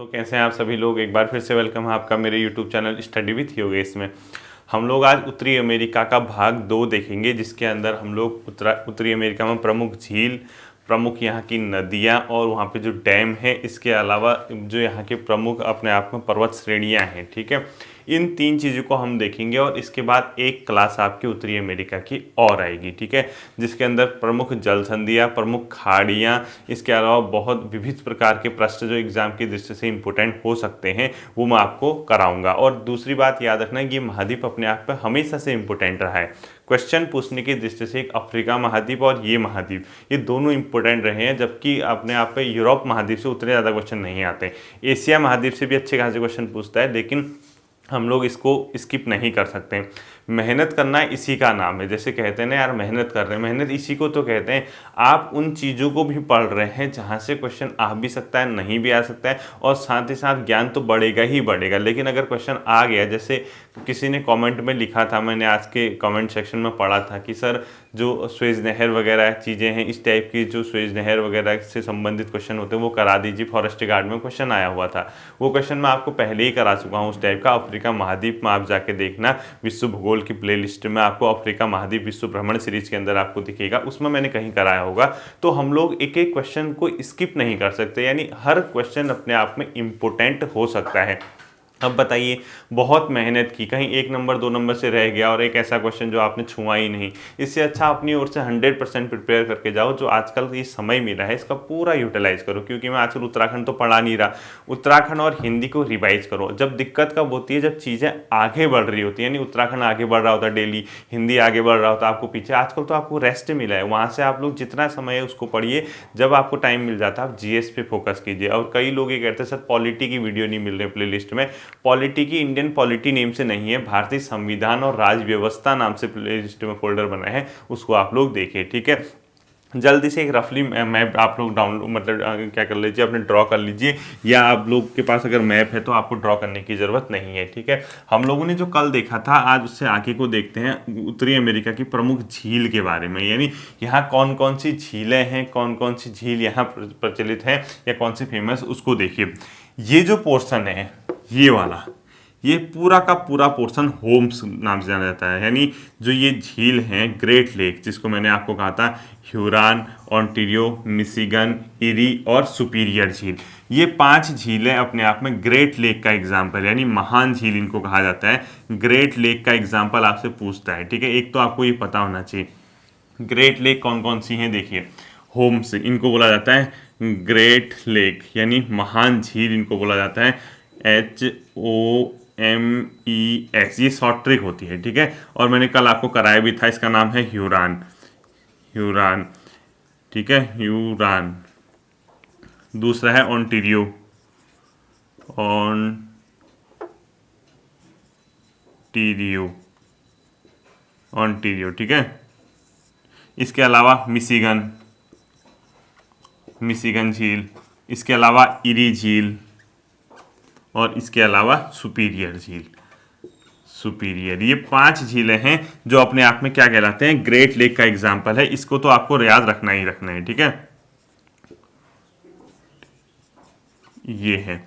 तो कैसे हैं आप सभी लोग। एक बार फिर से वेलकम है आपका मेरे YouTube channel study with Yogesh इसमें हम लोग आज उत्तरी अमेरिका का भाग 2 देखेंगे, जिसके अंदर हम लोग उत्तरी अमेरिका में प्रमुख झील, प्रमुख यहाँ की नदियाँ और वहाँ पे जो डैम है, इसके अलावा जो यहाँ के प्रमुख अपने आप में पर्वत श्रेणियाँ हैं, ठीक है। इन 3 चीज़ों को हम देखेंगे और इसके बाद एक क्लास आपकी उत्तरी अमेरिका की और आएगी, ठीक है, जिसके अंदर प्रमुख जल संधियाँ, प्रमुख खाड़ियाँ, इसके अलावा बहुत विविध प्रकार के प्रश्न जो एग्जाम की दृष्टि से इंपॉर्टेंट हो सकते हैं वो मैं आपको कराऊंगा। और दूसरी बात याद रखना कि ये महाद्वीप अपने आप में हमेशा से इंपॉर्टेंट रहा है। क्वेश्चन पूछने की दृष्टि से एक अफ्रीका महाद्वीप और ये महाद्वीप, ये दोनों इंपॉर्टेंट रहे हैं, जबकि अपने आप पे यूरोप महाद्वीप से उतने ज़्यादा क्वेश्चन नहीं आते। एशिया महाद्वीप से भी अच्छे खासे क्वेश्चन पूछता है, लेकिन हम लोग इसको स्किप नहीं कर सकते। मेहनत करना इसी का नाम है। जैसे कहते हैं ना यार मेहनत कर रहे हैं, मेहनत इसी को तो कहते हैं। आप उन चीज़ों को भी पढ़ रहे हैं जहाँ से क्वेश्चन आ भी सकता है, नहीं भी आ सकता है, और साथ ही साथ ज्ञान तो बढ़ेगा ही बढ़ेगा। लेकिन अगर क्वेश्चन आ गया, जैसे किसी ने कमेंट में लिखा था, मैंने आज के कमेंट सेक्शन में पढ़ा था कि सर जो स्वेज नहर वगैरह चीज़ें हैं, इस टाइप की जो स्वेज नहर वगैरह से संबंधित क्वेश्चन होते हैं वो करा दीजिए। फॉरेस्ट गार्ड में क्वेश्चन आया हुआ था, वो क्वेश्चन मैं आपको पहले ही करा चुका हूँ उस टाइप का। अफ्रीका महाद्वीप में आप जाके देखना, विश्व भूगोल की प्लेलिस्ट में आपको अफ्रीका महाद्वीप विश्व भ्रमण सीरीज के अंदर आपको दिखेगा, उसमें मैंने कहीं कराया होगा। तो हम लोग एक एक क्वेश्चन को स्किप नहीं कर सकते, यानी हर क्वेश्चन अपने आप में इम्पोर्टेंट हो सकता है। अब बताइए, बहुत मेहनत की, कहीं 1 नंबर 2 नंबर से रह गया और एक ऐसा क्वेश्चन जो आपने छुआ ही नहीं, इससे अच्छा अपनी ओर से 100% प्रिपेयर करके जाओ। जो आजकल ये समय मिला है इसका पूरा यूटिलाइज करो, क्योंकि मैं आजकल उत्तराखंड तो पढ़ा नहीं रहा, उत्तराखंड और हिंदी को रिवाइज करो। जब दिक्कत कब होती है, जब चीज़ें आगे बढ़ रही होती है, यानी उत्तराखंड आगे बढ़ रहा होता है डेली, हिंदी आगे बढ़ रहा होता है, आपको पीछे। आजकल तो आपको रेस्ट मिला है, वहाँ से आप लोग जितना समय है उसको पढ़िए। जब आपको टाइम मिल जाता है आप जीएस पे फोकस कीजिए। और कई लोग ये कहते हैं सर पॉलिटी की वीडियो नहीं मिल रही प्ले लिस्ट में। पॉलिटी की इंडियन पॉलिटी नेम से नहीं है, भारतीय संविधान और राज व्यवस्था नाम से प्ले लिस्ट में फोल्डर बना है, उसको आप लोग देखिए, ठीक है। जल्दी से एक रफली मैप आप लोग डाउनलोड मतलब क्या कर लीजिए, अपने ड्रॉ कर लीजिए, या आप लोग के पास अगर मैप है तो आपको ड्रॉ करने की ज़रूरत नहीं है, ठीक है। हम लोगों ने जो कल देखा था, आज उससे आगे को देखते हैं उत्तरी अमेरिका की प्रमुख झील के बारे में, यानी यहाँ कौन कौन सी झीलें हैं, कौन कौन सी झील यहाँ प्रचलित है या कौन सी फेमस, उसको देखिए। ये जो पोर्शन है ये वाला, ये पूरा का पूरा पोर्शन होम्स नाम से जाना जाता है। यानी जो ये झील हैं, ग्रेट लेक, जिसको मैंने आपको कहा था ह्यूरॉन, ओंटारियो, मिशिगन, इरी और सुपीरियर झील, ये 5 झीलें अपने आप में ग्रेट लेक का एग्जाम्पल, यानी महान झील इनको कहा जाता है। ग्रेट लेक का एग्जाम्पल आपसे पूछता है, ठीक है। एक तो आपको ये पता होना चाहिए ग्रेट लेक कौन कौन सी हैं। देखिए, होम्स इनको बोला जाता है ग्रेट लेक, यानी महान झील इनको बोला जाता है, HOMES, ये शॉर्ट ट्रिक होती है, ठीक है। और मैंने कल आपको कराया भी था, इसका नाम है ह्यूरॉन, ह्यूरॉन, ठीक है, ह्यूरॉन। दूसरा है ओंटारियो, ओंटारियो, ओंटारियो, ठीक है। इसके अलावा मिशिगन, मिशिगन झील, इसके अलावा इरी झील, और इसके अलावा सुपीरियर झील, सुपीरियर। ये 5 झीलें हैं जो अपने आप में क्या कहलाते हैं, ग्रेट लेक का एग्जाम्पल है। इसको तो आपको याद रखना ही रखना है, ठीक है। ये है।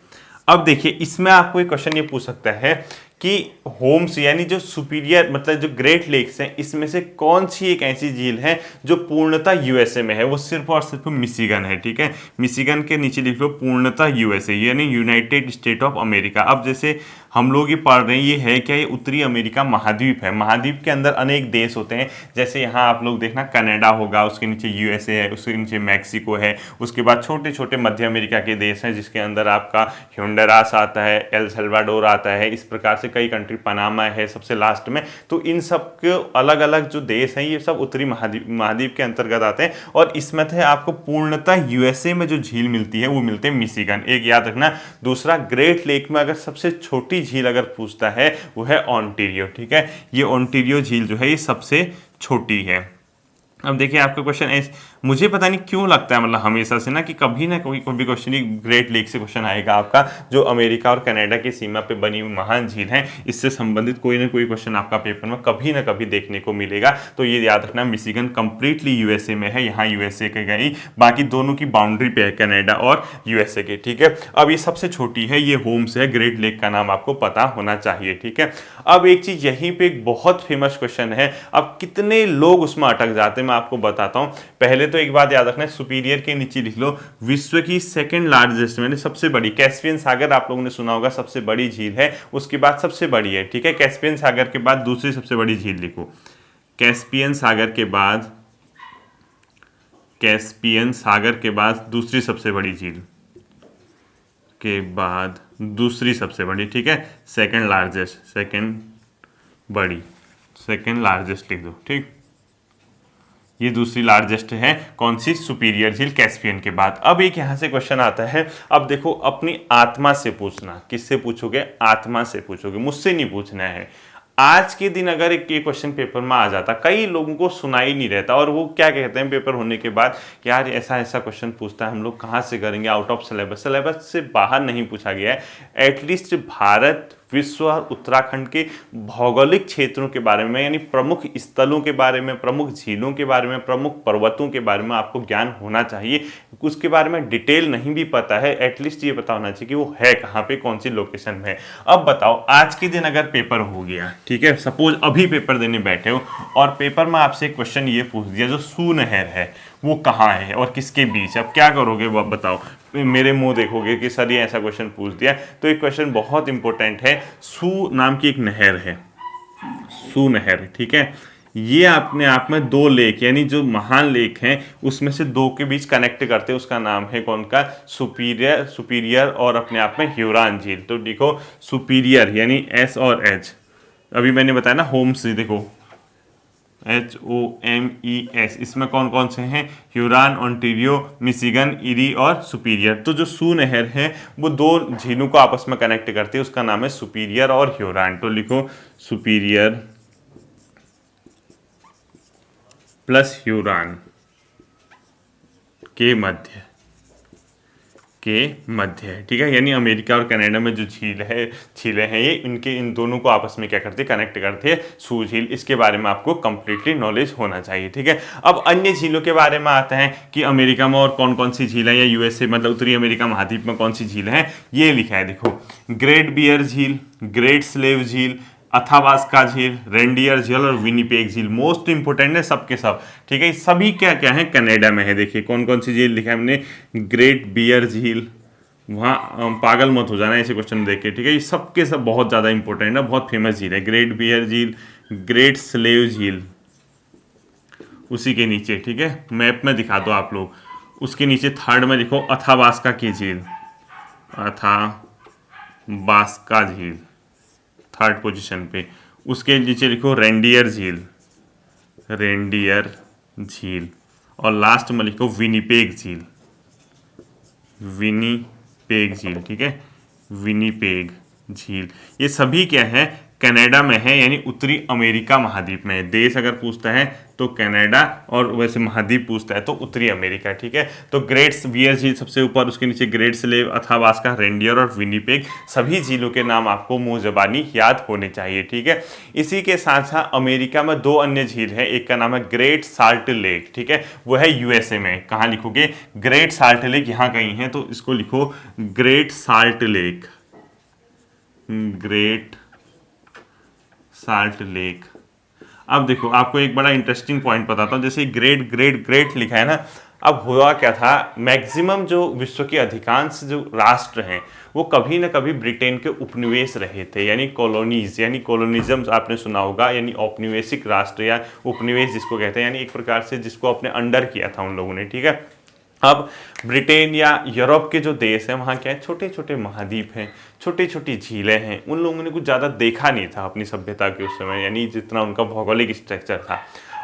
अब देखिए, इसमें आपको एक क्वेश्चन ये पूछ सकता है कि होम्स यानी जो सुपीरियर मतलब जो ग्रेट लेक्स हैं, इसमें से कौन सी एक ऐसी झील है जो पूर्णतः यूएसए में है। वो सिर्फ और सिर्फ मिशिगन है, ठीक है। मिशिगन के नीचे लिख लो पूर्णतः यूएसए, यानी यूनाइटेड स्टेट ऑफ अमेरिका। अब जैसे हम लोग ये पढ़ रहे हैं, ये है क्या, ये उत्तरी अमेरिका महाद्वीप है। महाद्वीप के अंदर अनेक देश होते हैं, जैसे यहाँ आप लोग देखना कनाडा होगा, उसके नीचे यूएसए है, उसके नीचे मैक्सिको है, उसके बाद छोटे छोटे मध्य अमेरिका के देश हैं, जिसके अंदर आपका होंडुरास आता है, एल सल्वाडोर आता है, इस प्रकार से कई कंट्री, पनामा है सबसे लास्ट में। तो इन सब के अलग अलग जो देश हैं, ये सब उत्तरी महाद्वीप के अंतर्गत आते हैं। और इसमें थे आपको पूर्णतः यूएसए में जो झील मिलती है वो मिलते हैं मिशिगन, एक याद रखना। दूसरा, ग्रेट लेक में अगर सबसे छोटी झील अगर पूछता है वो है ओंटारियो, ठीक है। ये ओंटारियो झील जो है ये सबसे छोटी है। अब देखिए आपका क्वेश्चन है, मुझे पता नहीं क्यों लगता है मतलब हमेशा से ना कि कभी ना कोई कोई भी क्वेश्चन ग्रेट लेक से क्वेश्चन आएगा आपका, जो अमेरिका और कनाडा की सीमा पे बनी हुई महान झील है, इससे संबंधित कोई ना कोई क्वेश्चन आपका पेपर में कभी ना कभी देखने को मिलेगा। तो ये याद रखना, मिशिगन कंप्लीटली यूएसए में है, यहाँ यूएसए के गई, बाकी दोनों की बाउंड्री पे है कनाडा और यूएसए के, ठीक है। अब ये सबसे छोटी है, ये होम्स है, ग्रेट लेक का नाम आपको पता होना चाहिए, ठीक है। अब एक चीज यहीं पे एक बहुत फेमस क्वेश्चन है, अब कितने लोग उसमें अटक जाते हैं मैं आपको बताता हूं। पहले तो एक बात याद रखना, सुपीरियर के नीचे लिख लो विश्व की सेकंड लार्जेस्ट, मैंने सबसे बड़ी, कैस्पियन सागर आप लोगों ने सुना होगा सबसे बड़ी झील है, उसके बाद सबसे बड़ी है, ठीक है। कैस्पियन सागर के बाद दूसरी सबसे बड़ी झील लिखो, कैस्पियन सागर के बाद, कैस्पियन सागर के बाद दूसरी सबसे बड़ी झील के बाद दूसरी सबसे बड़ी, ठीक है। सेकंड लार्जेस्ट, सेकंड बड़ी, सेकंड लार्जेस्ट लिख दो, ठीक। ये दूसरी लार्जेस्ट है, कौन सी, सुपीरियर झील, कैस्पियन के बाद। अब एक यहां से क्वेश्चन आता है, अब देखो अपनी आत्मा से पूछना, किससे पूछोगे, आत्मा से पूछोगे, मुझसे नहीं पूछना है। आज के दिन अगर एक क्वेश्चन पेपर में आ जाता, कई लोगों को सुनाई नहीं रहता और वो क्या कहते हैं पेपर होने के बाद, यार ऐसा ऐसा क्वेश्चन पूछता है, हम लोग कहाँ से करेंगे, आउट ऑफ सिलेबस, सिलेबस से बाहर नहीं पूछा गया है। एटलीस्ट भारत, विश्व और उत्तराखंड के भौगोलिक क्षेत्रों के बारे में, यानी प्रमुख स्थलों के बारे में, प्रमुख झीलों के बारे में, प्रमुख पर्वतों के बारे में आपको ज्ञान होना चाहिए। उसके बारे में डिटेल नहीं भी पता है, एटलीस्ट ये पता होना चाहिए कि वो है कहाँ पे, कौन सी लोकेशन में है। अब बताओ, आज के दिन अगर पेपर हो गया, ठीक है, सपोज अभी पेपर देने बैठे हो और पेपर में आपसे क्वेश्चन ये पूछ दिया, जो सू नहर है वो कहाँ है और किसके बीच, अब क्या करोगे वो बताओ। मेरे मुंह देखोगे कि सर ये ऐसा क्वेश्चन पूछ दिया, तो एक क्वेश्चन बहुत इंपॉर्टेंट है। सू नाम की एक नहर है, सू नहर, ठीक है। ये अपने आप में दो लेक, यानी जो महान लेक हैं उसमें से दो के बीच कनेक्ट करते हैं, उसका नाम है कौन का, सुपीरियर, सुपीरियर और अपने आप में ह्यूरॉन झील। तो देखो सुपीरियर यानी एस और एच, अभी मैंने बताया ना होम्स, देखो HOMES, इसमें कौन कौन से हैं, ह्यूरॉन, ओंटारियो, मिशिगन, इरी और सुपीरियर। तो जो सू नहर है वो दो झीलों को आपस में कनेक्ट करती है, उसका नाम है सुपीरियर और ह्यूरॉन। तो लिखो सुपीरियर प्लस ह्यूरॉन के मध्य, ठीक है। यानी अमेरिका और कनाडा में जो झीलें हैं ये इनके, इन दोनों को आपस में क्या करते हैं, कनेक्ट करते हैं, सू झील। इसके बारे में आपको कंप्लीटली नॉलेज होना चाहिए, ठीक है। अब अन्य झीलों के बारे में आता है कि अमेरिका में और कौन कौन सी झील है, या यूएसए मतलब उत्तरी अमेरिका महाद्वीप में कौन सी झील है, ये लिखा है। देखो ग्रेट बियर झील, ग्रेट स्लेव झील, अथाबास्का झील, रेंडियर झील और विनिपेग झील। मोस्ट इंपोर्टेंट है सबके सब, ठीक है। सभी क्या क्या है, कनाडा में है। देखिए कौन कौन सी झील लिखा है हमने, ग्रेट बियर झील, वहाँ पागल मत हो जाना ऐसे क्वेश्चन देख के, ठीक है। ये सबके सब बहुत ज़्यादा इंपॉर्टेंट है, बहुत फेमस झील है। ग्रेट बियर झील, ग्रेट स्लेव झील उसी के नीचे, ठीक है, मैप में दिखा दो आप लोग। उसके नीचे थर्ड में लिखो अथाबास्का की झील, अथाबास्का झील थर्ड पोजीशन पे। उसके नीचे लिखो रेंडियर झील, रेंडियर झील, और लास्ट में लिखो विनिपेग झील, विनिपेग झील, ठीक है, विनिपेग झील। ये सभी क्या है, कनाडा में है, यानी उत्तरी अमेरिका महाद्वीप में है। देश अगर पूछता है तो कनाडा, और वैसे महाद्वीप पूछता है तो उत्तरी अमेरिका, ठीक है। तो ग्रेट बियर झील सबसे ऊपर, उसके नीचे ग्रेट स्लेव, अथाबास्का, रेंडियर और विनिपेग, सभी झीलों के नाम आपको मुंह जबानी याद होने चाहिए, ठीक है। इसी के साथ साथ अमेरिका में दो अन्य झील है, एक का नाम है ग्रेट साल्ट लेक, ठीक है, वो है यूएसए में। कहाँ लिखोगे, ग्रेट साल्ट लेक यहाँ कहीं है, तो इसको लिखो great salt lake, great salt lake. अब देखो आपको एक बड़ा इंटरेस्टिंग पॉइंट बताता हूँ, जैसे ग्रेट ग्रेट ग्रेट लिखा है ना, अब हुआ क्या था, मैक्सिमम जो विश्व के अधिकांश जो राष्ट्र हैं वो कभी ना कभी ब्रिटेन के उपनिवेश रहे थे, यानी कॉलोनीज, यानी कॉलोनिज्म आपने सुना होगा, यानी औपनिवेशिक राष्ट्र या उपनिवेश जिसको कहते हैं, यानी एक प्रकार से जिसको अपने अंडर किया था उन लोगों ने, ठीक है। अब ब्रिटेन या यूरोप के जो देश हैं वहाँ क्या है, छोटे छोटे महाद्वीप हैं, छोटी छोटी झीलें हैं, उन लोगों ने कुछ ज़्यादा देखा नहीं था अपनी सभ्यता के उस समय, यानी जितना उनका भौगोलिक स्ट्रक्चर था।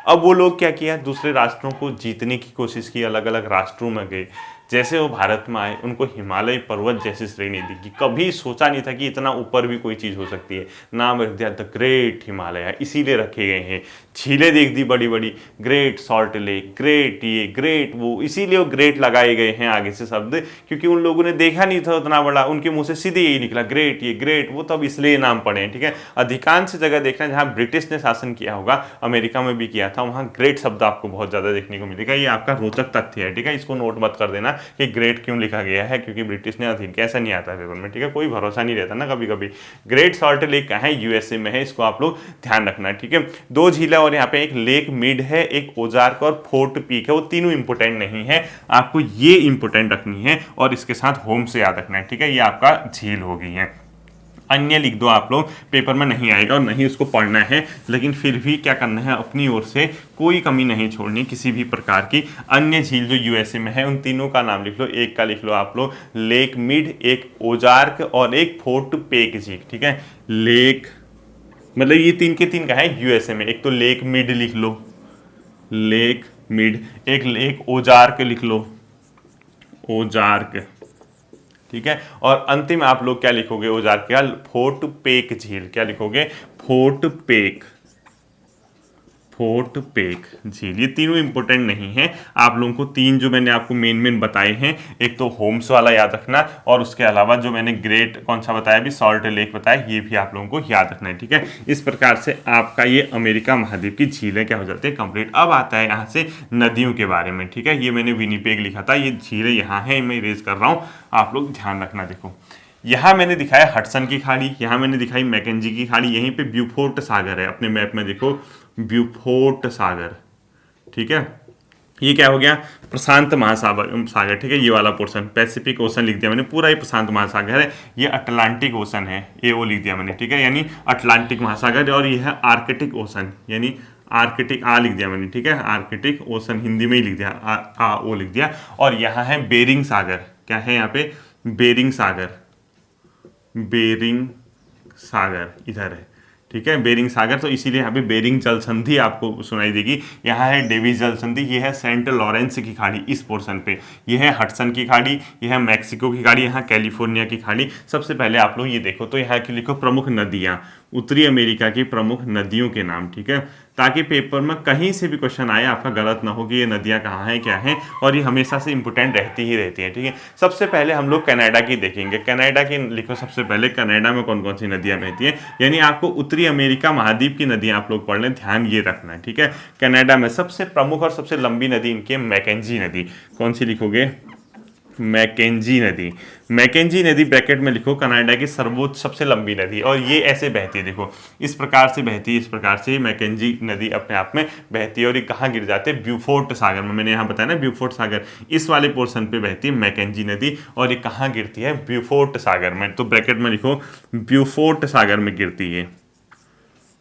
अब वो लोग क्या किया, दूसरे राष्ट्रों को जीतने की कोशिश की, अलग अलग राष्ट्रों में गए, जैसे वो भारत में आए उनको हिमालय पर्वत जैसी श्रेणी दिखी, कभी सोचा नहीं था कि इतना ऊपर भी कोई चीज़ हो सकती है। नाम रख दिया द ग्रेट हिमालय, इसीलिए रखे गए हैं। झीलें देख दी बड़ी बड़ी, ग्रेट सॉल्ट लेक, ग्रेट ये ग्रेट वो, इसीलिए वो ग्रेट लगाए गए हैं आगे से शब्द, क्योंकि उन लोगों ने देखा नहीं था उतना बड़ा, उनके मुंह से सीधे यही निकला ग्रेट ये ग्रेट वो, तब इसलिए नाम पड़े हैं। ठीक है, अधिकांश जगह देखना जहाँ ब्रिटिश ने शासन किया होगा, अमेरिका में भी किया था, वहाँ ग्रेट शब्द आपको बहुत ज़्यादा देखने को मिलेगा। ये आपका रोचक तथ्य है। ठीक है, इसको नोट मत कर देना कि ग्रेट क्यों लिखा गया है, क्योंकि ब्रिटिश ने अधीन किया, ऐसा नहीं आता पेपर में। ठीक है, कोई भरोसा नहीं रहता ना कभी कभी। ग्रेट सॉल्ट लेक कहाँ है, यूएसए में है, इसको आप लोग ध्यान रखना है। ठीक है, 2 झीलें और यहाँ पे एक लेक मिड है, एक ओजार्क और फोर्ट पीक है, वो तीनों इंपोर्टेंट नहीं है, आपको ये इंपोर्टेंट रखनी है और इसके साथ होम से याद रखना है। ठीक है, ये आपका झील हो गई है। अन्य लिख दो आप लोग, पेपर में नहीं आएगा और नहीं उसको पढ़ना है, लेकिन फिर भी क्या करना है, अपनी ओर से कोई कमी नहीं छोड़नी किसी भी प्रकार की। अन्य झील जो यूएसए में है उन तीनों का नाम लिख लो। एक का लिख लो आप लोग लेक मिड, एक ओजार्क और एक फोर्ट पेक झील। ठीक है, लेक मतलब ये 3 के 3 का है यूएसए में। एक तो लेक मिड लिख लो, लेक मिड, एक लेक ओजार्क लिख लो, ओजार्क। ठीक है, और अंतिम आप लोग क्या लिखोगे ओजार्क का, फोर्ट पेक झील। क्या लिखोगे, फोर्ट पेक, फोर्ट पेक झील। ये तीनों इंपॉर्टेंट नहीं है, आप लोगों को 3 जो मैंने आपको मेन बताए हैं, एक तो होम्स वाला याद रखना, और उसके अलावा जो मैंने ग्रेट कौन सा बताया भी, सॉल्ट लेक बताया, ये भी आप लोगों को याद रखना है। ठीक है, इस प्रकार से आपका ये अमेरिका महाद्वीप की झीलें क्या हो जाती है कंप्लीट। अब आता है यहाँ से नदियों के बारे में। ठीक है, ये मैंने विनिपेग लिखा था, ये झीलें यहाँ है, मैं इरेज कर रहा हूँ, आप लोग ध्यान रखना। देखो यहाँ मैंने दिखाया हडसन की खाड़ी, यहाँ मैंने दिखाई मैकेंजी की खाड़ी, यहीं पे ब्यूफोर्ट सागर है, अपने मैप में देखो ब्यूफोर्ट सागर। ठीक है, ये क्या हो गया, प्रशांत महासागर। ठीक है, ये वाला पोर्शन पैसिफिक ओशन लिख दिया मैंने, पूरा ही प्रशांत महासागर है। ये अटलांटिक ओशन है, ये वो लिख दिया मैंने। ठीक है, यानी अटलांटिक महासागर, और ये है आर्कटिक ओशन, यानी आर्कटिक आ लिख दिया मैंने। ठीक है, आर्कटिक ओशन हिंदी में ही लिख दिया, आ ओ लिख दिया। और यहाँ है बेरिंग सागर, क्या है यहाँ पे, बेरिंग सागर, बेरिंग सागर इधर है। ठीक है, बेरिंग सागर, तो इसीलिए यहाँ पे बेरिंग जल संधि आपको सुनाई देगी। यहाँ है डेविस जल संधि, ये है सेंट लॉरेंस की खाड़ी इस पोर्शन पे, ये है हडसन की खाड़ी, ये है मैक्सिको की खाड़ी, यहाँ कैलिफोर्निया की खाड़ी। सबसे पहले आप लोग ये देखो, तो यहाँ की लिखो प्रमुख नदियाँ, उत्तरी अमेरिका की प्रमुख नदियों के नाम। ठीक है, ताकि पेपर में कहीं से भी क्वेश्चन आए आपका गलत ना हो कि ये नदियाँ कहाँ हैं क्या हैं, और ये हमेशा से इंपोर्टेंट रहती ही रहती हैं। ठीक है, सबसे पहले हम लोग कनाडा की देखेंगे। कनाडा की लिखो सबसे पहले, कनाडा में कौन कौन सी नदियाँ बहती हैं, यानी आपको उत्तरी अमेरिका महाद्वीप की नदियाँ आप लोग पढ़ लें, ध्यान ये रखना है। ठीक है, कनाडा में सबसे प्रमुख और सबसे लंबी नदी इनकी है मैकेंजी नदी। कौन सी लिखोगे, मैकेंजी नदी। मैकेंजी नदी ब्रैकेट में लिखो, कनाडा की सर्वोच्च सबसे लंबी नदी, और ये ऐसे बहती है, देखो इस प्रकार से बहती है, इस प्रकार से मैकेंजी नदी अपने आप में बहती है। और ये कहाँ गिर जाते हैं, ब्यूफोर्ट सागर में, मैंने यहाँ बताया ना ब्यूफोर्ट सागर, इस वाले पोर्शन पे बहती है मैकेंजी नदी, और ये कहाँ गिरती है, ब्यूफोर्ट सागर में। तो ब्रैकेट में लिखो ब्यूफोर्ट सागर में गिरती है,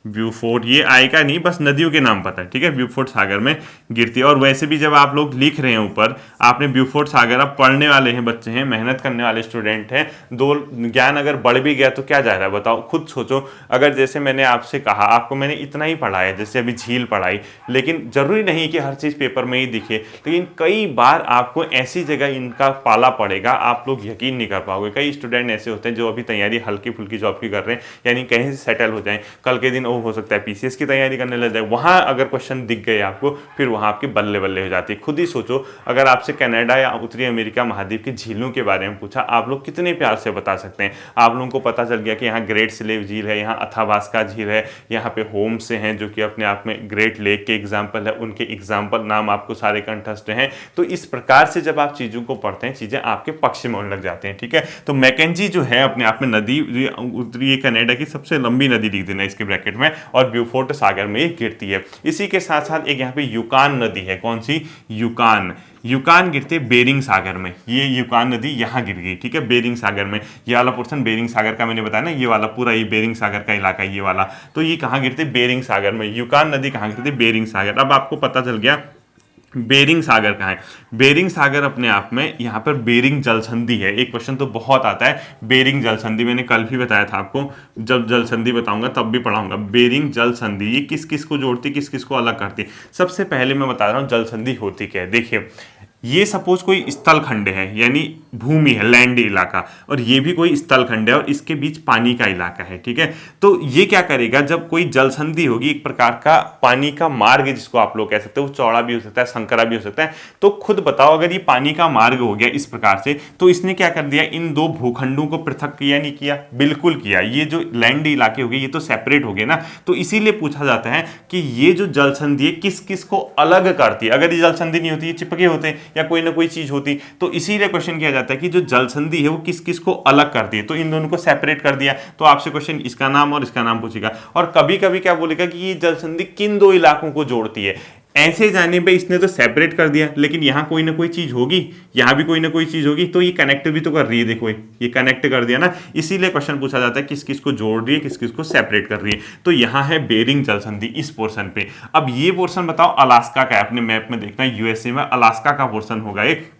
ब्यूफोर्ट, ये आएगा नहीं, बस नदियों के नाम पता है। ठीक है, ब्यूफोर्ट सागर में गिरती है। और वैसे भी जब आप लोग लिख रहे हैं ऊपर, आपने ब्यूफोर्ट सागर, आप पढ़ने वाले हैं, बच्चे हैं, मेहनत करने वाले स्टूडेंट हैं, 2 ज्ञान अगर बढ़ भी गया तो क्या जा रहा है बताओ, खुद सोचो। अगर जैसे मैंने आपसे कहा, आपको मैंने इतना ही पढ़ाया, जैसे अभी झील पढ़ाई, लेकिन जरूरी नहीं कि हर चीज़ पेपर में ही दिखे, लेकिन कई बार आपको ऐसी जगह इनका पाला पड़ेगा, आप लोग यकीन नहीं कर पाओगे। कई स्टूडेंट ऐसे होते हैं जो अभी तैयारी हल्की फुल्की जॉब की कर रहे हैं, यानी कहीं से सेटल हो जाएं, कल के दिन वो हो सकता है पीसीएस की तैयारी करने लग जाए, वहां अगर क्वेश्चन दिख गए आपको, फिर वहां आपके बल्ले बल्ले हो जाती है। खुद ही सोचो, अगर आपसे कनाडा या उत्तरी अमेरिका महाद्वीप की झीलों के बारे में पूछा, आप लोग कितने प्यार से बता सकते हैं। आप लोगों को पता चल गया कि यहाँ ग्रेट स्लेव झील है, यहाँ अथाबास्का झील है, यहाँ पे होम्स से हैं जो कि अपने आप में ग्रेट लेक के एग्जाम्पल है, उनके एग्जाम्पल नाम आपको सारे कंठस्थ हैं। तो इस प्रकार से जब आप चीज़ों को पढ़ते हैं, चीज़ें आपके पक्ष में होने लग जाते हैं। ठीक है, तो मैकेंजी जो है अपने आप में नदी, उत्तरी कनाडा की सबसे लंबी नदी लिख देना इसके ब्रैकेट में, और ब्यूफोर्ट सागर में ये गिरती है। इसी के साथ साथ एक यहाँ पे यूकान नदी है, कौन सी, यूकान। यूकान गिरते हैं बेरिंग सागर में, ये यूकान नदी यहाँ गिर गई। ठीक है, बेरिंग सागर में, ये वाला पोर्शन बेरिंग सागर का मैंने बताया ना, ये वाला पूरा ये बेरिंग सागर का इलाका, ये वाला, तो ये कहाँ गिरते, बेरिंग सागर में। यूकान नदी कहाँ गिरती, बेरिंग सागर। अब आपको पता चल गया बेरिंग सागर कहाँ है। बेरिंग सागर अपने आप में यहाँ पर बेरिंग जल संधि है। एक क्वेश्चन तो बहुत आता है, बेरिंग जल संधि, मैंने कल भी बताया था आपको, जब जल संधि बताऊंगा तब भी पढ़ाऊंगा। बेरिंग जल संधि ये किस किस को जोड़ती, किस किस को अलग करती। सबसे पहले मैं बता रहा हूँ जल संधि होती क्या है। देखिए, ये सपोज कोई स्थल खंड है, यानी भूमि है, लैंड इलाका, और ये भी कोई स्थल खंड है और इसके बीच पानी का इलाका है, ठीक है। तो ये क्या करेगा, जब कोई जल संधि होगी, एक प्रकार का पानी का मार्ग जिसको आप लोग कह सकते हो, वो चौड़ा भी हो सकता है, संकरा भी हो सकता है। तो खुद बताओ, अगर ये पानी का मार्ग हो गया इस प्रकार से, तो इसने क्या कर दिया, इन दो भूखंडों को पृथक किया नहीं किया? बिल्कुल किया। ये जो लैंड इलाके हो गए ये तो सेपरेट हो गए ना। तो इसीलिए पूछा जाता है कि ये जो जल संधि है किस किस को अलग करती है। अगर ये जल संधि नहीं होती, ये चिपके होते या कोई ना कोई चीज होती, तो इसीलिए क्वेश्चन किया जाता है कि जो जल संधि है वो किस किस को अलग करती है। तो इन दोनों को सेपरेट कर दिया, तो आपसे क्वेश्चन इसका नाम और इसका नाम पूछेगा। और कभी कभी क्या बोलेगा कि ये जल संधि किन दो इलाकों को जोड़ती है। ऐसे जाने पे इसने तो सेपरेट कर दिया, लेकिन यहां कोई ना कोई चीज होगी, यहां भी कोई ना कोई चीज होगी, तो ये कनेक्ट भी तो कर रही है। देखो ये कनेक्ट कर दिया ना, इसीलिए क्वेश्चन पूछा जाता है किस किस को जोड़ रही है, किस किस को सेपरेट कर रही है। तो यहां है बेरिंग जल संधि इस पोर्शन पे। अब ये पोर्शन बताओ अलास्का का है, अपने मैप में देखना, यूएसए में अलास्का का पोर्शन होगा एक,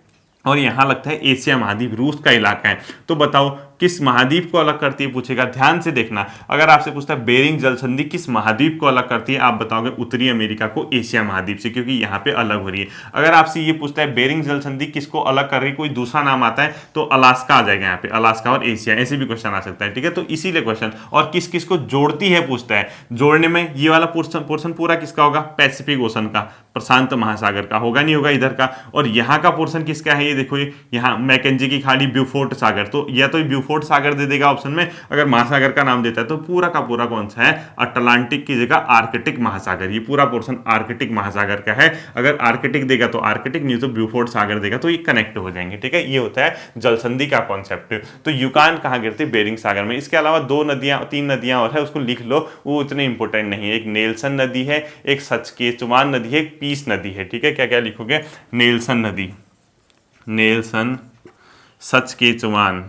और यहां लगता है एशिया महाद्वीप, रूस का इलाका है। तो बताओ किस महाद्वीप को अलग करती है, पूछेगा। ध्यान से देखना, अगर आपसे पूछता है बेरिंग जल संधि किस महाद्वीप को अलग करती है, आप बताओगे उत्तरी अमेरिका को एशिया महाद्वीप से, क्योंकि यहाँ पे अलग हो रही है। अगर आपसे ये पूछता है बेरिंग जल संधि किसको अलग कर रही है, कोई दूसरा नाम आता है, तो अलास्का आ जाएगा यहाँ पे, अलास्का और एशिया, ऐसे भी क्वेश्चन आ सकता है, ठीक है। तो इसीलिए क्वेश्चन, और किस किस को जोड़ती है पूछता है। जोड़ने में ये वाला पोर्शन पूरा किसका होगा, पैसिफिक ओशन का, प्रशांत महासागर का होगा, नहीं होगा इधर का। और यहाँ का पोर्शन किसका है, ये देखो, ये यहाँ मैकेंजी की खाड़ी, ब्यूफोर्ट सागर, तो या तो ब्यूफोर्ट सागर दे देगा ऑप्शन में, अगर महासागर का नाम देता है तो पूरा का पूरा कौन सा है, अटलांटिक की जगह आर्कटिक महासागर, ये पूरा पोर्शन आर्कटिक महासागर का है। अगर आर्कटिक देगा तो आर्कटिक, नहीं तो ब्यूफोर्ट सागर देगा, तो ये कनेक्ट हो जाएंगे, ठीक है। ये होता है जल संधि का कॉन्सेप्ट। तो यूकान कहाँ गिरती है, बेरिंग सागर में। इसके अलावा दो नदियां, तीन नदियां और है, उसको लिख लो, वो इतने इंपॉर्टेंट नहीं है। एक नेल्सन नदी है, एक सचकेचुवान नदी है, एक पीस नदी है, ठीक है। क्या क्या लिखोगे, नेल्सन नदी, नेल्सन, सचकेचुवान,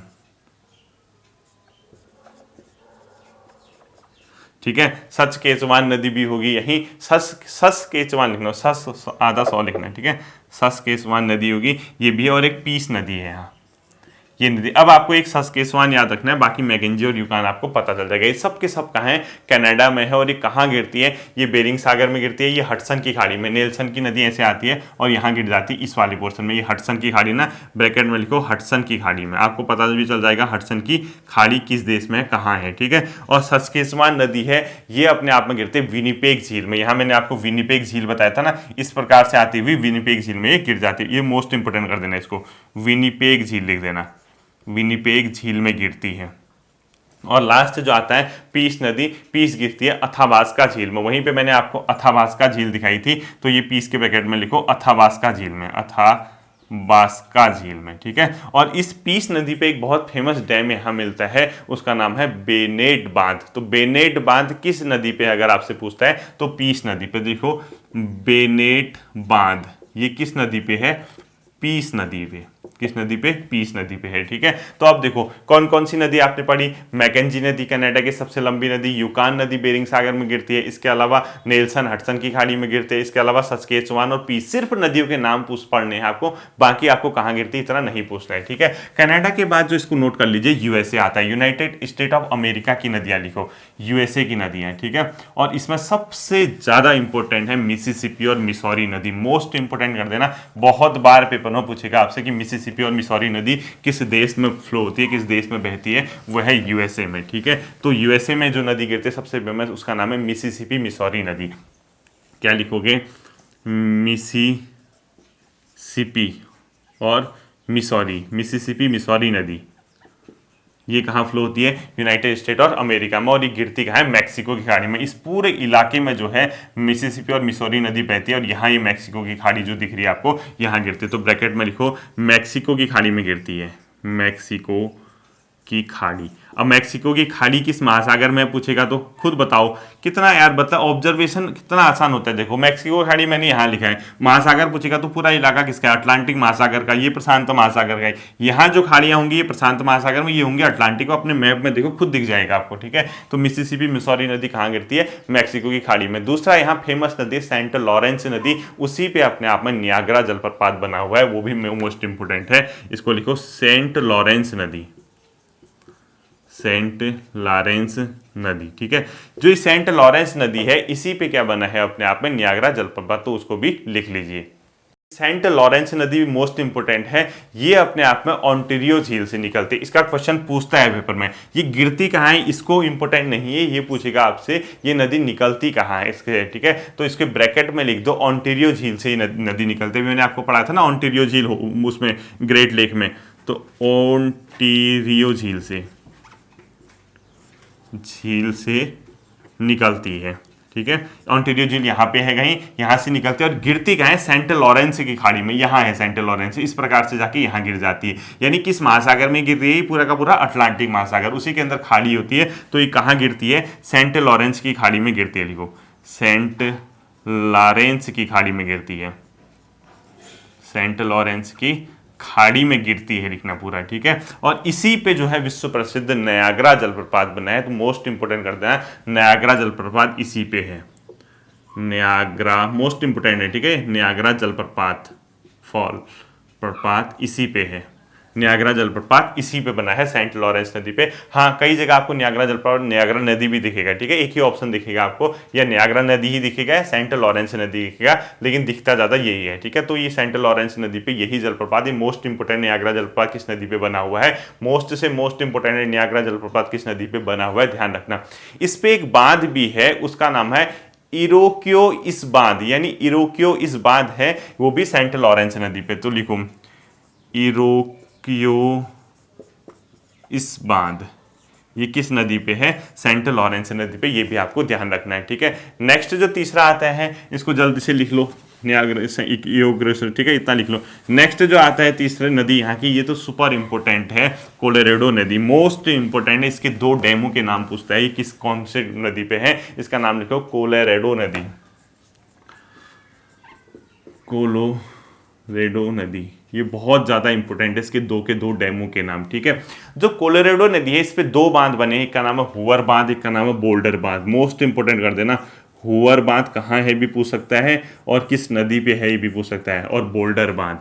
ठीक है। सचकेचुवान नदी भी होगी यही, सचकेचुवान लिखना, सस आधा सौ लिखना है, ठीक है। सचकेचुवान नदी होगी ये भी, और एक पीस नदी है यहाँ, ये नदी। अब आपको एक सस्केचुवान याद रखना है, बाकी मैकेंजी और यूकान आपको पता चल जाएगा। ये सब के सब कहाँ है, कनाडा में है। और ये कहाँ गिरती है, ये बेरिंग सागर में गिरती है, ये हडसन की खाड़ी में, नेल्सन की नदी ऐसे आती है और यहाँ गिर जाती है इस वाले पोर्शन में। ये हडसन की खाड़ी ना, ब्रैकेट में लिखो हडसन की खाड़ी में, आपको पता भी चल जाएगा हडसन की खाड़ी किस देश में है, कहाँ है, ठीक है। और सस्केचुवान नदी है, ये अपने आप में गिरती है विनिपेग झील में। यहाँ मैंने आपको विनिपेग झील बताया था ना, इस प्रकार से आती हुई विनिपेग झील में ये गिर जाती है। ये मोस्ट इंपोर्टेंट कर देना इसको, विनिपेग झील लिख देना, विनिपेग झील में गिरती है। और लास्ट जो आता है पीस नदी, पीस गिरती है अथाबास्का झील में। वहीं पे मैंने आपको अथाबास्का झील दिखाई थी, तो ये पीस के ब्रैकेट में लिखो अथाबास्का झील में, अथाबास्का झील में, ठीक है। और इस पीस नदी पे एक बहुत फेमस डैम यहाँ मिलता है, उसका नाम है बेनेट बांध। तो बेनेट बांध किस नदी पे, अगर आपसे पूछता है तो पीस नदी पे। देखो बेनेट बांध ये किस नदी पे है, पीस नदी पे। किस नदी पे, पीस नदी पे है, ठीक है। तो अब देखो कौन कौन सी नदी आपने पढ़ी, मैकेंजी नदी कनाडा की सबसे लंबी नदी, यूकान नदी बेरिंग सागर में गिरती है, इसके अलावा नेल्सन हडसन की खाड़ी में गिरते हैं, इसके अलावा सस्केचुवान और पीस। सिर्फ नदियों के नाम पढ़ने हैं आपको, बाकी आपको कहाँ गिरती है इतना नहीं पूछना है, ठीक है। कनाडा के बाद जो इसको नोट कर लीजिए यूएसए आता है, यूनाइटेड स्टेट ऑफ अमेरिका की नदियां लिखो, यूएसए की नदियां, ठीक है। और इसमें सबसे ज्यादा इंपॉर्टेंट है मिसिसिपी और मिसौरी नदी, मोस्ट इंपॉर्टेंट कर देना। बहुत बार पेपर में पूछेगा आपसे कि मिसिसिपी और मिसौरी नदी किस देश में फ्लो होती है, किस देश में बहती है, वह है यूएसए में, ठीक है। तो यूएसए में जो नदी गिरती है सबसे फेमस, उसका नाम है मिसिसिपी मिसौरी नदी। क्या लिखोगे, मिसिसिपी और मिसौरी, मिसिसिपी मिसौरी नदी, ये कहाँ फ्लो होती है, यूनाइटेड स्टेट और अमेरिका में। और ये गिरती कहाँ है, मैक्सिको की खाड़ी में। इस पूरे इलाके में जो है मिसिसिपी और मिसौरी नदी बहती है, और यहाँ ये मैक्सिको की खाड़ी जो दिख रही है आपको, यहाँ गिरती है। तो ब्रैकेट में लिखो मैक्सिको की खाड़ी में गिरती है, मैक्सिको की खाड़ी। अब मैक्सिको की खाड़ी किस महासागर में पूछेगा तो खुद बताओ कितना यार, बताओ ऑब्जर्वेशन कितना आसान होता है। देखो मैक्सिको की खाड़ी मैंने यहाँ लिखा है, महासागर पूछेगा तो पूरा इलाका किसका है, अटलांटिक महासागर का, ये प्रशांत महासागर का है। यहाँ जो खाड़ियाँ होंगी ये प्रशांत महासागर में, ये होंगे अटलांटिक। अपने मैप में देखो खुद दिख जाएगा आपको, ठीक है। तो मिसिसिपी मिसौरी नदी कहाँ गिरती है, मैक्सिको की खाड़ी में। दूसरा यहाँ फेमस नदी सेंट लॉरेंस नदी, उसी पे अपने आप में नियाग्रा जलप्रपात बना हुआ है, वो भी मोस्ट इंपोर्टेंट है। इसको लिखो सेंट लॉरेंस नदी, सेंट लॉरेंस नदी, ठीक है। जो सेंट लॉरेंस नदी है इसी पे क्या बना है अपने आप में, नियाग्रा जलप्रपात, तो उसको भी लिख लीजिए। सेंट लॉरेंस नदी भी मोस्ट इंपोर्टेंट है। ये अपने आप में ओंटारियो झील से निकलती है। इसका क्वेश्चन पूछता है पेपर में, ये गिरती कहाँ है, इसको इंपोर्टेंट नहीं है, ये पूछेगा आपसे ये नदी निकलती कहाँ है इसके, ठीक है। तो इसके ब्रैकेट में लिख दो ओंटारियो झील से ये नदी निकलती है। मैंने आपको पढ़ा था ना ओंटारियो झील उसमें ग्रेट लेक में, तो ओंटारियो झील से निकलती है, ठीक है। ओंटारियो झील यहाँ पे है कहीं, यहाँ से निकलती है और गिरती कहाँ है, सेंट लॉरेंस की खाड़ी में। यहाँ है सेंट लॉरेंस, इस प्रकार से जाके यहाँ गिर जाती है। यानी किस महासागर में गिर रही है, पूरा का पूरा अटलांटिक महासागर, उसी के अंदर खाड़ी होती है। तो ये कहाँ गिरती है, सेंट लॉरेंस की खाड़ी में गिरती है। लिखो सेंट लॉरेंस की खाड़ी में गिरती है, सेंट लॉरेंस की खाड़ी में गिरती है, लिखना पूरा, ठीक है। और इसी पे जो है विश्व प्रसिद्ध नयागरा जलप्रपात बना है। तो मोस्ट इंपोर्टेंट करते हैं, नयागरा जलप्रपात इसी पे है। नयागरा मोस्ट इंपोर्टेंट है, ठीक है। नयागरा जलप्रपात फॉल प्रपात इसी पे है, नियाग्रा जलप्रपात इसी पे बना है, सेंट लॉरेंस नदी पे। हाँ, कई जगह आपको नियाग्रा जलप्रपात नियाग्रा नदी भी दिखेगा, ठीक है। एक ही ऑप्शन दिखेगा आपको, या नियाग्रा नदी ही दिखेगा या सेंट लॉरेंस नदी दिखेगा, लेकिन दिखता ज़्यादा यही है, ठीक है। तो ये सेंट लॉरेंस नदी पे यही जलप्रपात, ये मोस्ट इंपोर्टेंट नियाग्रा जलप्रपात किस नदी पे बना हुआ है, मोस्ट से मोस्ट इंपोर्टेंट नियाग्रा जलप्रपात किस नदी पे बना हुआ है, ध्यान रखना। इस पे एक बांध भी है, उसका नाम है इरोक्यो इस बांध, यानी इरोक्यो इस बांध है, वो भी सेंट लॉरेंस नदी पे। तो लिखो इरोक्यो इस बांध, ये किस नदी पे है, सेंट लॉरेंस नदी पे, ये भी आपको ध्यान रखना है, ठीक है। नेक्स्ट जो तीसरा आता है, इसको जल्दी से लिख लो, नियाग्रा, ठीक है, इतना लिख लो। नेक्स्ट जो आता है तीसरी नदी यहाँ की, ये तो सुपर इंपोर्टेंट है, कोलोराडो नदी, मोस्ट इंपोर्टेंट है। इसके दो डैमों के नाम पूछता है, ये किस कौन से नदी पे है, इसका नाम लिखो कोलोराडो नदी, कोलोराडो नदी, ये बहुत ज़्यादा इंपॉर्टेंट है, इसके दो डैमों के नाम, ठीक है। जो कोलोराडो नदी है, इस पे दो बांध बने हैं, एक का नाम है हुवर बांध, एक का नाम है बोल्डर बांध। मोस्ट इंपोर्टेंट कर देना, हुवर बांध कहाँ है भी पूछ सकता है, और किस नदी पे है ये भी पूछ सकता है, और बोल्डर बांध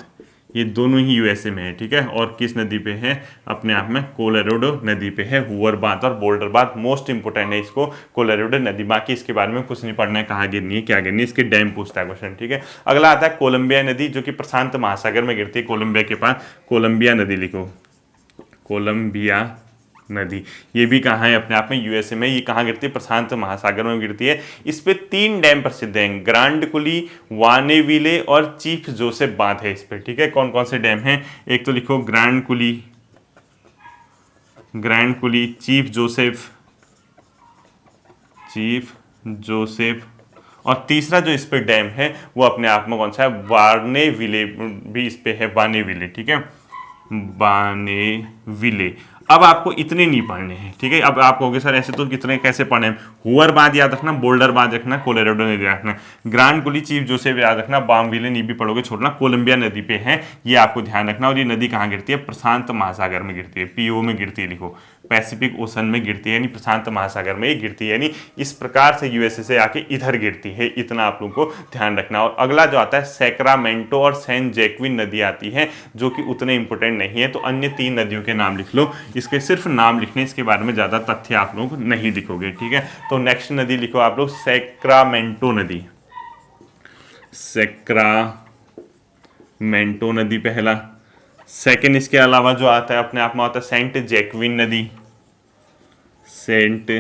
ये दोनों ही यूएसए में है, ठीक है। और किस नदी पे है, अपने आप में कोलोराडो नदी पे है, हुवर बांध और बोल्डर बांध मोस्ट इंपोर्टेंट है, इसको कोलोराडो नदी। बाकी इसके बारे में कुछ नहीं पढ़ना है, कहाँ गिरनी है क्या गिरनी है, इसके डैम पूछता है क्वेश्चन, ठीक है। अगला आता है कोलंबिया नदी, जो कि प्रशांत महासागर में गिरती है, कोलंबिया के पास कोलंबिया नदी, लिखो कोलंबिया नदी, ये भी कहाँ है, अपने आप में यूएसए में। ये कहाँ गिरती है, प्रशांत महासागर में गिरती है। इस पे 3 डैम प्रसिद्ध हैं, ग्रांड कुली, वानेविले और चीफ जोसेफ बांध है इस पे, ठीक है। कौन कौन से डैम हैं, एक तो लिखो ग्रांड कुली, चीफ जोसेफ, और तीसरा जो इस पे डैम है वो अपने आप में कौन सा है, वानेविले भी इस पे है, वानेविले, ठीक है, वानेविले। अब आपको इतने नहीं पढ़ने हैं, ठीक है। अब आप कहोगे सर ऐसे तो कितने कैसे पढ़ने हैं, हुवर बांध याद रखना, बोल्डर बांध रखना, कोलोराडो नदी रखना, ग्रांड कुली, चीफ जोसेफ याद रखना, बामविले नहीं भी पढ़ोगे छोड़ना, कोलंबिया नदी पे है, ये आपको ध्यान रखना। और ये नदी कहाँ गिरती है, प्रशांत महासागर में गिरती है, पीओ में गिरती है, लिखो पैसिफिक ओशन में गिरती है, यानी प्रशांत महासागर में ये गिरती है, यानी इस प्रकार से यूएसए से आके इधर गिरती है, इतना आप लोगों को ध्यान रखना। और अगला जो आता है सैक्रामेंटो और सेंट जैक्विन नदी आती है, जो कि उतने इंपोर्टेंट नहीं है। तो अन्य 3 नदियों के नाम लिख लो, इसके सिर्फ नाम लिखने, इसके बारे में ज़्यादा तथ्य आप लोग नहीं लिखोगे, ठीक है। तो नेक्स्ट नदी लिखो आप लोग सैक्रामेंटो नदी, सैक्रामेंटो नदी पहला। सेकंड इसके अलावा जो आता है अपने आप में आता है सेंट जैक्विन नदी, सेंट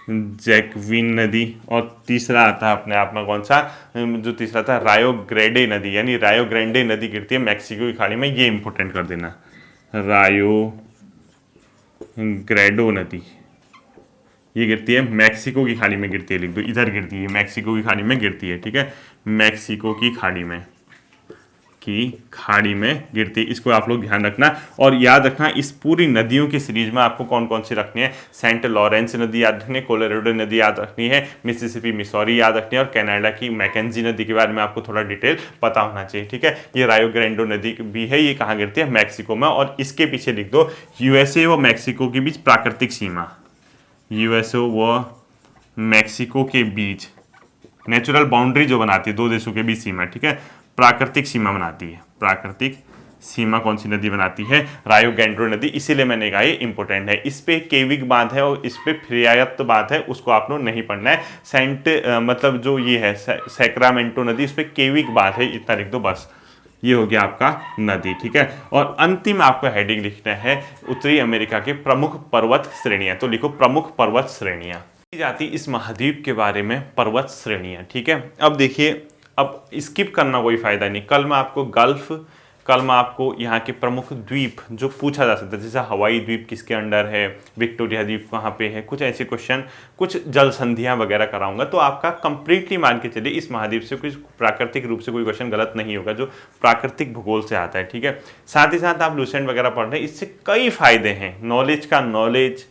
जैक्विन नदी। और तीसरा आता है अपने आप में कौन सा, जो तीसरा था रायो ग्रेंडे नदी, यानी रायो ग्रेंडे नदी गिरती है मैक्सिको की खाड़ी में, ये इंपोर्टेंट कर देना, रायो ग्रेडो नदी ये गिरती है मैक्सिको की खाड़ी में गिरती है, लिख दो इधर गिरती है, मैक्सिको की खाड़ी में गिरती है, ठीक है, मैक्सिको की खाड़ी में गिरती है, इसको आप लोग ध्यान रखना। और याद रखना इस पूरी नदियों की सीरीज में आपको कौन कौन सी रखनी है, सेंट लॉरेंस नदी याद रखनी है, कोलोराडो नदी याद रखनी है, मिसिसिपी मिसौरी याद रखनी है, और कनाडा की मैकेंजी नदी के बारे में आपको थोड़ा डिटेल पता होना चाहिए, ठीक है। ये रायो ग्रांडे नदी भी है, ये कहाँ गिरती है, मैक्सिको में। और इसके पीछे लिख दो यूएसए व मैक्सिको के बीच प्राकृतिक सीमा, यूएसए व मैक्सिको के बीच नेचुरल बाउंड्री जो बनाती है, 2 देशों के बीच सीमा, ठीक है, प्राकृतिक सीमा बनाती है, प्राकृतिक सीमा कौन सी नदी बनाती है? रायो ग्रांडे नदी। इसीलिए मैंने कहा ये इंपॉर्टेंट है। इस पे केविक बांध है और इस पे फ्रियायत बांध है, उसको आप लोग नहीं पढ़ना है। सेंट मतलब जो ये है सैक्रामेंटो नदी, इस पे केविक बांध है, इतना लिख दो बस। ये हो गया आपका नदी, ठीक है। और अंतिम आपको हेडिंग लिखना है उत्तरी अमेरिका के प्रमुख पर्वत श्रेणियां। तो लिखो प्रमुख पर्वत श्रेणियां जाती इस महाद्वीप के बारे में पर्वत श्रेणियां, ठीक है। अब देखिए, अब स्किप करना कोई फायदा नहीं। कल मैं आपको गल्फ, कल मैं आपको यहाँ के प्रमुख द्वीप जो पूछा जा सकता है, जैसे हवाई द्वीप किसके अंडर है, विक्टोरिया द्वीप कहाँ पे है, कुछ ऐसे क्वेश्चन, कुछ जल संधियाँ वगैरह कराऊंगा। तो आपका कंप्लीटली मान के चलिए इस महाद्वीप से कुछ प्राकृतिक रूप से कोई क्वेश्चन गलत नहीं होगा जो प्राकृतिक भूगोल से आता है, ठीक है। साथ ही साथ आप लूसेंट वगैरह पढ़ रहे हैं, इससे कई फायदे हैं। नॉलेज का नॉलेज,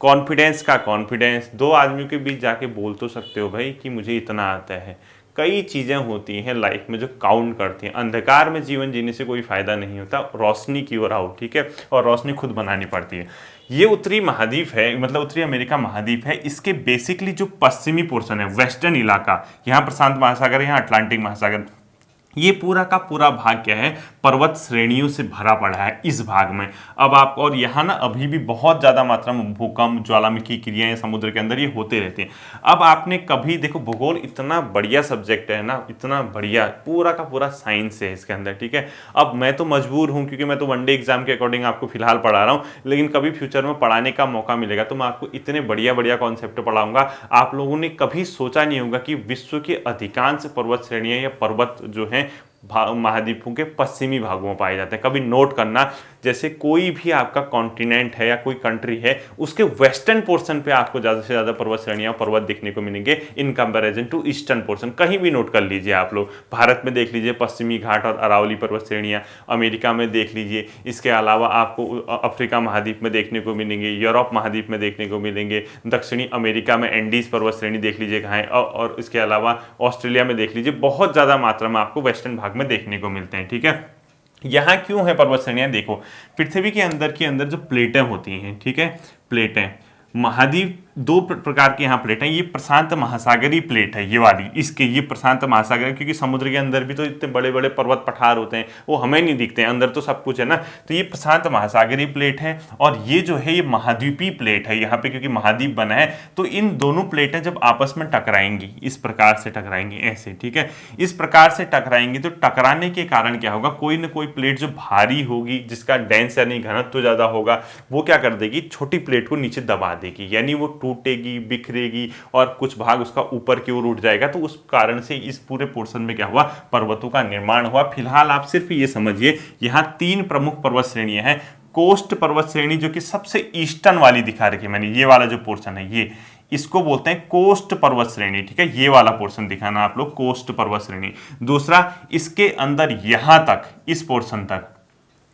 कॉन्फिडेंस का कॉन्फिडेंस, दो आदमियों के बीच जाके बोल तो सकते हो भाई कि मुझे इतना आता है। कई चीज़ें होती हैं लाइफ में जो काउंट करती हैं। अंधकार में जीवन जीने से कोई फ़ायदा नहीं होता, रोशनी की ओर आओ, ठीक है। और रोशनी खुद बनानी पड़ती है। ये उत्तरी महाद्वीप है, मतलब उत्तरी अमेरिका महाद्वीप है। इसके बेसिकली जो पश्चिमी पोर्शन है, वेस्टर्न इलाका, यहाँ प्रशांत महासागर, यहाँ अटलांटिक महासागर, ये पूरा का पूरा भाग क्या है, पर्वत श्रेणियों से भरा पड़ा है इस भाग में। अब आप, और यहाँ ना अभी भी बहुत ज़्यादा मात्रा में भूकंप, ज्वालामुखी क्रियाएं समुद्र के अंदर ये होते रहते हैं। अब आपने कभी देखो, भूगोल इतना बढ़िया सब्जेक्ट है ना, इतना बढ़िया, पूरा का पूरा साइंस है इसके अंदर, ठीक है। अब मैं तो मजबूर हूँ क्योंकि मैं तो वनडे एग्जाम के अकॉर्डिंग आपको फिलहाल पढ़ा रहा हूँ, लेकिन कभी फ्यूचर में पढ़ाने का मौका मिलेगा तो मैं आपको इतने बढ़िया बढ़िया कॉन्सेप्ट पढ़ाऊंगा, आप लोगों ने कभी सोचा नहीं होगा कि विश्व के अधिकांश पर्वत श्रेणियाँ या पर्वत जो हैं महाद्वीपों के पश्चिमी भागों में पाए जाते हैं। कभी नोट करना, जैसे कोई भी आपका कॉन्टिनेंट है या कोई कंट्री है, उसके वेस्टर्न पोर्शन पे आपको ज़्यादा से ज़्यादा पर्वत श्रेणियाँ, पर्वत देखने को मिलेंगे in comparison to eastern portion. कहीं भी नोट कर लीजिए आप लोग, भारत में देख लीजिए पश्चिमी घाट और अरावली पर्वत श्रेणियाँ, अमेरिका में देख लीजिए, इसके अलावा आपको अफ्रीका महाद्वीप में देखने को मिलेंगे, यूरोप महाद्वीप में देखने को मिलेंगे, दक्षिणी अमेरिका में एंडीज पर्वत श्रेणी देख लीजिए कहाँ है, और इसके अलावा ऑस्ट्रेलिया में देख लीजिए, बहुत ज़्यादा मात्रा में आपको वेस्टर्न भाग में देखने को मिलते हैं, ठीक है। यहाँ क्यों है पर्वत श्रेणियाँ? देखो, पृथ्वी के अंदर जो प्लेटें होती हैं, ठीक है, प्लेटें, महाद्वीप दो प्रकार के यहाँ प्लेट हैं। ये प्रशांत महासागरीय प्लेट है, ये वाली, इसके ये प्रशांत महासागर, क्योंकि समुद्र के अंदर भी तो इतने बड़े बड़े पर्वत पठार होते हैं, वो हमें नहीं दिखते हैं, अंदर तो सब कुछ है ना। तो ये प्रशांत महासागरीय प्लेट है, और ये जो है ये महाद्वीपीय प्लेट है। यहाँ पे क्योंकि महाद्वीप बना है, तो इन दोनों प्लेटें जब आपस में टकराएंगी, इस प्रकार से टकराएंगी, ऐसे, ठीक है, इस प्रकार से टकराएंगी, तो टकराने के कारण क्या होगा, कोई ना कोई प्लेट जो भारी होगी, जिसका डेंस यानी घनत्व तो ज़्यादा होगा, वो क्या कर देगी, छोटी प्लेट को नीचे दबा देगी, यानी वो टूटेगी, बिखरेगी, और कुछ भाग उसका ऊपर की ओर उठ जाएगा। तो उस कारण से इस पूरे पोर्शन में क्या हुआ, पर्वतों का निर्माण हुआ। फिलहाल आप सिर्फ ये समझिए, यहाँ 3 प्रमुख पर्वत श्रेणियां हैं। कोस्ट पर्वत श्रेणी जो कि सबसे ईस्टर्न वाली दिखा रखी है मैंने, ये वाला जो पोर्शन है, ये इसको बोलते हैं कोस्ट पर्वत श्रेणी, ठीक है। ये वाला पोर्शन दिखाना आप लोग, कोस्ट पर्वत श्रेणी। दूसरा, इसके अंदर यहां तक, इस पोर्शन तक,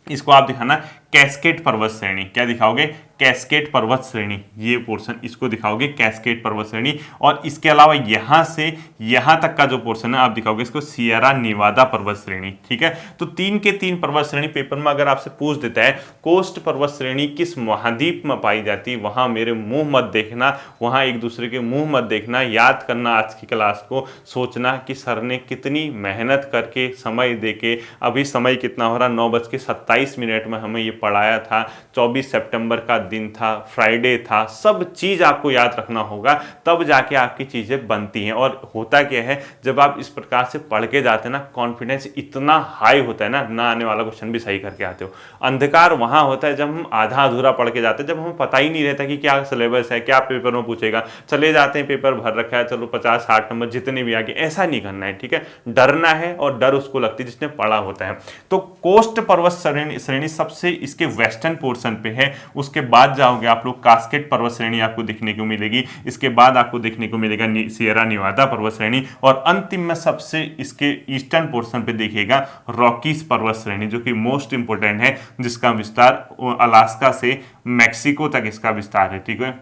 इसको आप दिखाना कैस्केड पर्वत श्रेणी। क्या दिखाओगे, कैस्केड पर्वत श्रेणी, ये पोर्शन इसको दिखाओगे कैस्केड पर्वत श्रेणी। और इसके अलावा यहां से यहां तक का जो पोर्शन है आप दिखाओगे इसको सियरा नेवादा पर्वत श्रेणी, ठीक है। तो 3 के 3 पर्वत श्रेणी पेपर में अगर आपसे पूछ देता है कोस्ट पर्वत श्रेणी किस महाद्वीप में पाई जाती है, वहां मेरे मुंह मत देखना, वहां एक दूसरे के मुंह मत देखना, याद करना आज की क्लास को, सोचना कि सर ने कितनी मेहनत करके समय देके, अभी समय कितना हो रहा, 9:27 में हमें ये पढ़ाया था। 24 सितंबर का दिन था, फ्राइडे था, सब चीज आपको याद रखना होगा, तब जाके आपकी चीजें बनती हैं। और होता क्या है, जब आप इस प्रकार से पढ़ के जाते हैं ना, कॉन्फिडेंस इतना हाई होता है ना आने वाला क्वेश्चन भी सही करके आते हो। अंधकार वहां होता है जब हम आधा अधूरा पढ़ के जाते हैं, जब हमें पता ही नहीं रहता कि क्या सिलेबस है, क्या पेपर में पूछेगा, चले जाते हैं पेपर भर रखा है, चलो 50-60 नंबर जितने भी आगे, ऐसा नहीं करना है, ठीक है। डरना है, और डर उसको लगती है जिसने पढ़ा होता है। तो कोस्ट पर्वत श्रेणी सबसे इसके वेस्टर्न पोर्शन पे है। उसके बाद जाओगे आप लोग, कास्केड पर्वत श्रेणी आपको दिखने को मिलेगी, इसके बाद आपको देखने को मिलेगा सियरा नेवादा पर्वत श्रेणी, और अंतिम में सबसे इसके ईस्टर्न पोर्शन पे देखिएगा रॉकीज पर्वत श्रेणी, जो कि मोस्ट इंपोर्टेंट है, जिसका विस्तार अलास्का से मैक्सिको तक इसका विस्तार है, ठीक है।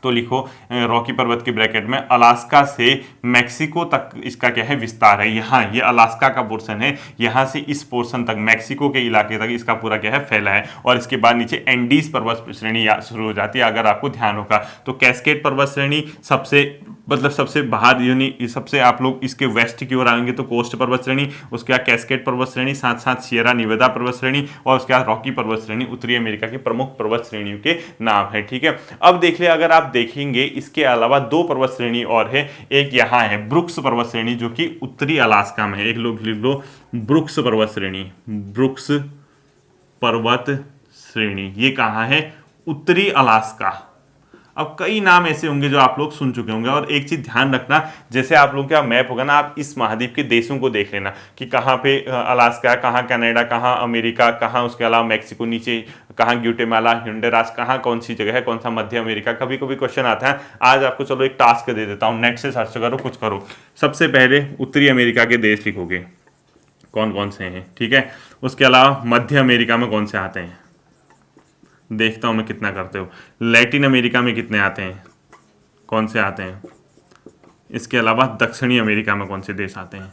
तो लिखो रॉकी पर्वत के ब्रैकेट में अलास्का से मैक्सिको तक इसका क्या है, विस्तार है। यहाँ ये अलास्का का पोर्शन है, यहाँ से इस पोर्शन तक, मैक्सिको के इलाके तक इसका पूरा क्या है, फैला है। और इसके बाद नीचे एंडीज पर्वत श्रेणी शुरू हो जाती है, अगर आपको ध्यान होगा। तो कैस्केड पर्वत श्रेणी सबसे मतलब सबसे बाहर यानी सबसे आप लोग इसके वेस्ट की ओर आएंगे तो कोस्ट पर्वत श्रेणी, उसके बाद कैस्केड पर्वत श्रेणी, साथ साथ सियरा निवेदा पर्वत श्रेणी और उसके बाद रॉकी पर्वत श्रेणी उत्तरी अमेरिका की प्रमुख पर्वत श्रेणियों के नाम है। ठीक है, अब देख ले, अगर आप देखेंगे इसके अलावा दो पर्वत श्रेणी और है, एक यहाँ है ब्रुक्स पर्वत श्रेणी जो कि उत्तरी अलास्का में है। एक लोग लिख लो ब्रुक्स पर्वत श्रेणी, ब्रुक्स पर्वत श्रेणी, ये कहाँ है? उत्तरी अलास्का। अब कई नाम ऐसे होंगे जो आप लोग सुन चुके होंगे। और एक चीज ध्यान रखना, जैसे आप लोग का मैप होगा ना, आप इस महाद्वीप के देशों को देख लेना कि कहाँ पे अलास्का, कहाँ कनाडा, कहाँ अमेरिका, कहाँ उसके अलावा मैक्सिको, नीचे कहाँ ग्यूटेमाला, होंडुरास, कहाँ कौन सी जगह है, कौन सा मध्य अमेरिका। कभी कभी क्वेश्चन आता है। आज आपको चलो एक टास्क दे देता हूँ, नेट से सर्च करो, कुछ करो। सबसे पहले उत्तरी अमेरिका के देश लिखोगे कौन कौन से हैं। ठीक है, उसके अलावा मध्य अमेरिका में कौन से आते हैं, देखता हूं मैं कितना करते हो। लैटिन अमेरिका में कितने आते हैं, कौन से आते हैं। इसके अलावा दक्षिणी अमेरिका में कौन से देश आते हैं,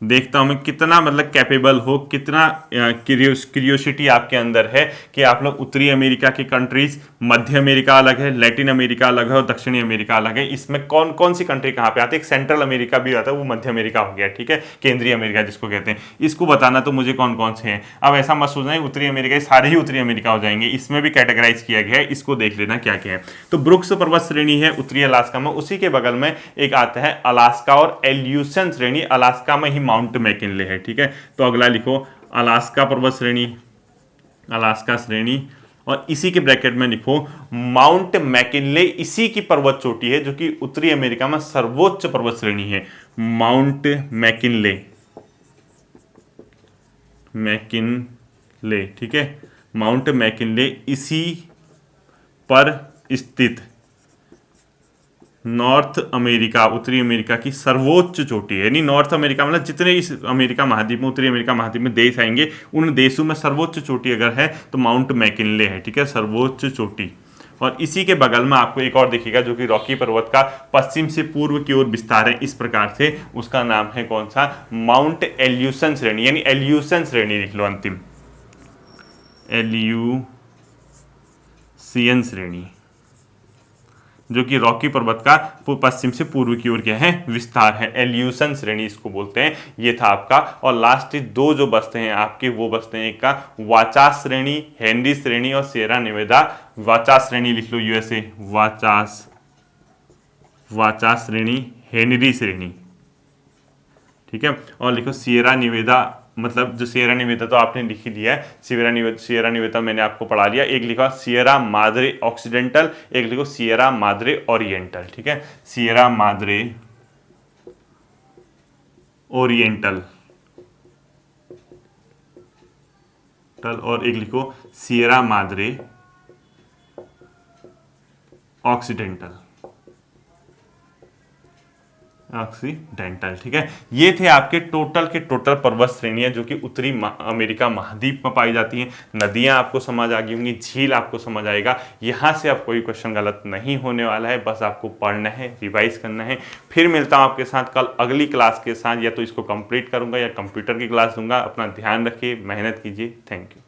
देखता हूं मैं कितना मतलब कैपेबल हो, कितना क्यूरियोसिटी आपके अंदर है कि आप लोग उत्तरी अमेरिका की कंट्रीज, मध्य अमेरिका अलग है, लैटिन अमेरिका अलग है और दक्षिणी अमेरिका अलग है, इसमें कौन कौन सी कंट्री कहाँ पे आती है। एक सेंट्रल अमेरिका भी आता है, वो मध्य अमेरिका हो गया। ठीक है, केंद्रीय अमेरिका जिसको कहते हैं, इसको बताना तो मुझे कौन कौन से हैं। अब ऐसा मत सोचना उत्तरी अमेरिका सारे ही उत्तरी अमेरिका हो जाएंगे, इसमें भी कैटेगराइज किया गया है, इसको देख लेना क्या क्या है। तो ब्रुक्स पर्वत श्रेणी है उत्तरी अलास्का में, उसी के बगल में एक आता है अलास्का और एल्यूसन श्रेणी, अलास्का में ही माउंट मैकिनले है। ठीक है, तो अगला लिखो अलास्का पर्वत श्रेणी, अलास्का श्रेणी, और इसी के ब्रैकेट में लिखो माउंट मैकिनले, इसी की पर्वत चोटी है जो कि उत्तरी अमेरिका में सर्वोच्च पर्वत श्रेणी है। Mount McKinley, McKinley. ठीक है, माउंट मैकिनले इसी पर स्थित नॉर्थ अमेरिका, उत्तरी अमेरिका की सर्वोच्च चोटी है। यानी नॉर्थ अमेरिका मतलब जितने इस अमेरिका महाद्वीप में, उत्तरी अमेरिका महाद्वीप में देश आएंगे, उन देशों में सर्वोच्च चोटी अगर है तो माउंट मैकिनले है। ठीक है, सर्वोच्च चोटी। और इसी के बगल में आपको एक और दिखेगा जो कि रॉकी पर्वत का पश्चिम से पूर्व की ओर विस्तार है, इस प्रकार से, उसका नाम है कौन सा? माउंट एल्यूसन श्रेणी, यानी एल्यूसन श्रेणी लिख लो अंतिम, एल्यूसियन श्रेणी, जो कि रॉकी पर्वत का पश्चिम से पूर्व की ओर क्या है? विस्तार है। एल्यूसन श्रेणी इसको बोलते हैं। ये था आपका। और लास्ट दो जो बसते हैं आपके, वो बसते हैं, एक का वाचास श्रेणी, हेनरी श्रेणी और सियरा निवेदा। वाचास श्रेणी लिख लो यूएसए, वाचास श्रेणी, हेनरी श्रेणी। ठीक है, और लिखो सियरा निवेदा, मतलब जो सियरा निवेदा तो आपने लिख ही दिया है, सियरा निवेदा मैंने आपको पढ़ा लिया। एक लिखा सियरा माद्रे ऑक्सीडेंटल, एक लिखो सियरा माद्रे ओरिएंटल। ठीक है, सियरा माद्रे ओरिएंटल, और एक लिखो सियरा माद्रे ऑक्सीडेंटल, ऑक्सीडेंटल। ठीक है, ये थे आपके टोटल पर्वत श्रेणियां जो कि उत्तरी अमेरिका महाद्वीप में पाई जाती हैं। नदियां आपको समझ आ गई होंगी, झील आपको समझ आएगा। यहां से अब कोई क्वेश्चन गलत नहीं होने वाला है, बस आपको पढ़ना है, रिवाइज करना है। फिर मिलता हूं आपके साथ कल अगली क्लास के साथ, या तो इसको कंप्लीट करूंगा या कंप्यूटर की क्लास दूंगा। अपना ध्यान रखिए, मेहनत कीजिए। Thank you.